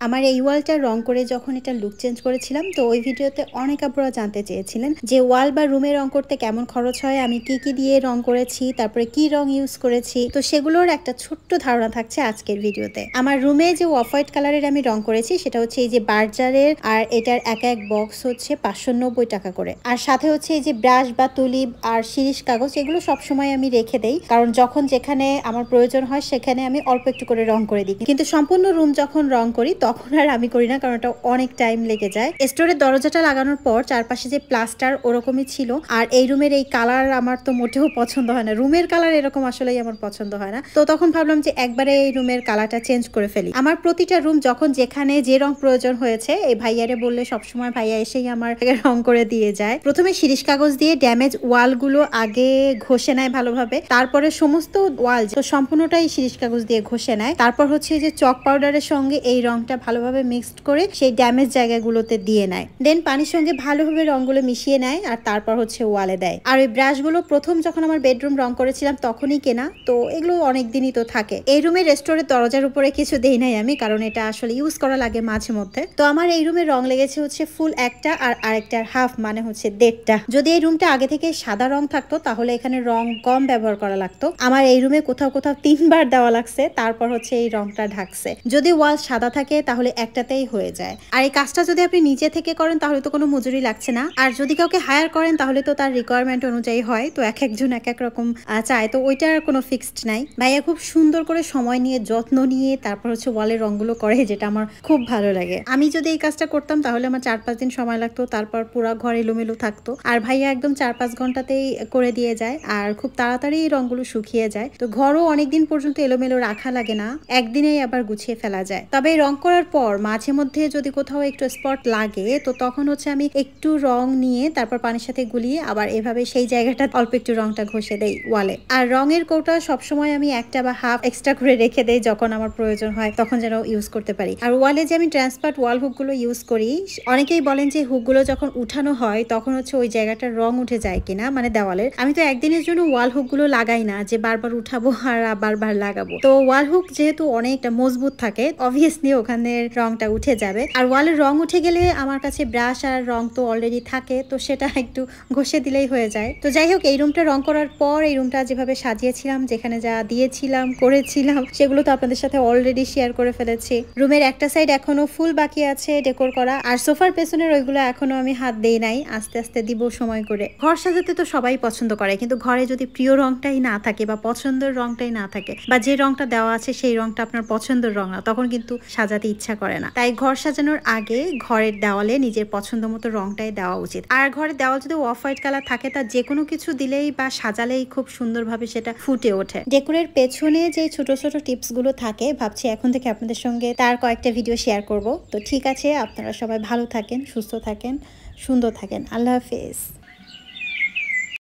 আমার এই ওয়ালটা রং করে যখন এটা লুক চেঞ্জ করেছিলাম, তো ওই ভিডিওতে অনেক আপুরা জানতে চেয়েছিলেন যে ওয়াল বা রুমে রং করতে কেমন খরচ হয়, আমি কি কি দিয়ে রং করেছি, তারপরে কি রং ইউজ করেছি। তো সেগুলোর একটা ছোট্ট ধারণা থাকছে আজকের ভিডিওতে। আমার রুমে যে অফ হোয়াইট কালারের আমি রং করেছি সেটা হচ্ছে এই যে বার্জারের, আর এটার এক এক বক্স হচ্ছে 590 টাকা করে। আর সাথে হচ্ছে এই যে ব্রাশ বা তুলিপ আর শিরিষ কাগজ, এগুলো সবসময় আমি রেখে দেই, কারণ যখন যেখানে আমার প্রয়োজন হয় সেখানে আমি অল্প একটু করে রং করে দিই। কিন্তু সম্পূর্ণ রুম যখন রং করি তখন আর আমি করি না, কারণ এটা অনেক টাইম লেগে যায়। স্টোরের দরজাটা লাগানোর পর চারপাশে যে প্লাস্টার ওরকমই ছিল, আর এই রুমের এই কালার আমার তো মোটেও পছন্দ হয় না। রুমের কালার এরকম আসলেই আমার পছন্দ হয় না। তো তখন ভাবলাম যে একবারে এই রুমের কালারটা চেঞ্জ করে ফেলি। আমার প্রতিটা রুম যখন যেখানে যে রং প্রয়োজন হয়েছে এই ভাইয়ারে বললে সবসময় ভাইয়া এসেই আমার রং করে দিয়ে যায়। প্রথমে শিরিষ কাগজ দিয়ে ড্যামেজ ওয়ালগুলো আগে ঘষে নেয় ভালোভাবে, তারপরে সমস্ত ওয়াল তো সম্পূর্ণটাই শিরিষ কাগজ দিয়ে ঘষে নেয়। তারপর হচ্ছে যে চক পাউডারের সঙ্গে এই রংটা ভালোভাবে মিক্সড করে সেই ড্যামেজ জায়গাগুলোতে দিয়ে নেয়। দেন পানির সঙ্গে ভালোভাবে রংগুলো মিশিয়ে নেয় আর তারপর হচ্ছে ওয়ালে দেয়। আর ওই ব্রাশগুলো প্রথম যখন আমার বেডরুম রং করেছিলাম তখনই কেনা, তো এগুলো অনেক দিনই তো থাকে। এই রুমের রেস্টোরের দরজার উপরে কিছু দেই নাই আমি, কারণ এটা আসলে ইউজ করা লাগে মাঝে মধ্যে। তো আমার এই রুমে রং লেগেছে হচ্ছে ফুল একটা, আর আরেকটার হাফ, মানে হচ্ছে 1.5টা। যদি এই রুমটা আগে থেকে সাদা রং থাকতো তাহলে এখানে রং কম ব্যবহার করা লাগতো। আমার এই রুমে কোথাও কোথাও 3বার দেওয়া লাগছে, তারপর হচ্ছে এই রংটা ঢাকছে। যদি ওয়াল সাদা থাকে তাহলে একটাতেই হয়ে যায়। আর এই কাজটা যদি আপনি নিজে থেকে করেন তাহলে তো কোনো মজুরি লাগছে না, আর যদি কাউকে হায়ার করেন তাহলে তো তার রিকোয়ারমেন্ট অনুযায়ী হয়। তো এক একজন এক এক রকম চায়, তো ওইটার কোনো ফিক্সড নাই। ভাইয়া খুব সুন্দর করে সময় নিয়ে যত্ন নিয়ে তারপর হচ্ছে ওয়ালের রংগুলো করে, যেটা আমার খুব ভালো লাগে। আমি যদি এই কাজটা করতাম তাহলে আমার 4-5 দিন সময় লাগতো, তারপর পুরো ঘর এলোমেলো থাকতো। আর ভাইয়া একদম 4-5 ঘন্টাতেই করে দিয়ে যায়, আর খুব তাড়াতাড়ি রংগুলো শুকিয়ে যায়। তো ঘরও অনেকদিন পর্যন্ত এলোমেলো রাখা লাগে না, একদিনেই আবার গুছিয়ে ফেলা যায়। তবে রং করার পর মাঝে মধ্যে যদি কোথাও একটু স্পট লাগে, তো তখন হচ্ছে আমি একটু রং নিয়ে তারপর পানির সাথে গুলিয়ে আবার এভাবে সেই জায়গাটা অল্প একটু রংটা ঘষে দেই ওয়ালে। আর রঙের কৌটা সবসময় আমি একটা বা হাফ এক্সট্রা করে রেখে দেই, যখন আমার প্রয়োজন হয় তখন যেন ইউজ করতে পারি। আর ওয়ালে যে আমি ট্রান্সপার্ট ওয়াল হুকগুলো ইউজ করি, অনেকেই বলেন যে হুকগুলো যখন উঠানো হয় তখন হচ্ছে ওই জায়গাটার রং উঠে যায় কিনা, মানে দেওয়ালের। আমি তো একদিনের জন্য ওয়াল হুকগুলো লাগাই না যে বারবার উঠাবো আর বারবার লাগাবো। তো ওয়াল হুক যেহেতু অনেকটা মজবুত থাকে, অবভিয়াসলি ওখানে রংটা উঠে যাবে। আর ওয়ালের রং উঠে গেলে আমার কাছে ব্রাশ আর রং তো অলরেডি থাকে, তো সেটা একটু ঘষে দিলেই হয়ে যায়। তো যাই হোক, এই রুমটা রং করার পর এই রুমটা যেভাবে সাজিয়েছিলাম, যেখানে যা দিয়েছিলাম করেছিলাম, সেগুলো তো আপনাদের সাথে অলরেডি শেয়ার করে ফেলেছি। রুমের একটা সাইড এখনো ফুল বাকি আছে ডেকোর করা, আর সোফার পেছনের ওইগুলো এখনো আমি হাত দেই নাই, আস্তে আস্তে দিব সময় করে। ঘর সাজাতে তো সবাই পছন্দ করে, কিন্তু ঘরে যদি প্রিয় রংটাই না থাকে বা পছন্দের রংটাই না থাকে, বা যে রংটা দেওয়া আছে সেই রংটা আপনার পছন্দের রং না, তখন কিন্তু সাজাতে ইচ্ছা করে না। তাই ঘর সাজানোর আগে ঘরের দেওয়ালে নিজের পছন্দ মতো রংটাই দেওয়া উচিত। আর ঘরের দেওয়াল যদি অফ হোয়াইট কালার থাকে, তার যে কোনো কিছু দিলেই বা সাজালেই খুব সুন্দরভাবে সেটা ফুটে ওঠে। ডেকোরের পেছনে যে ছোট ছোট টিপস গুলো থাকে, ভাবছি এখন থেকে আপনাদের সঙ্গে তার কয়েকটা ভিডিও শেয়ার করব। তো ঠিক আছে, আপনারা সবাই ভালো থাকেন, সুস্থ থাকেন, সুন্দর থাকেন। আল্লাহ হাফেজ।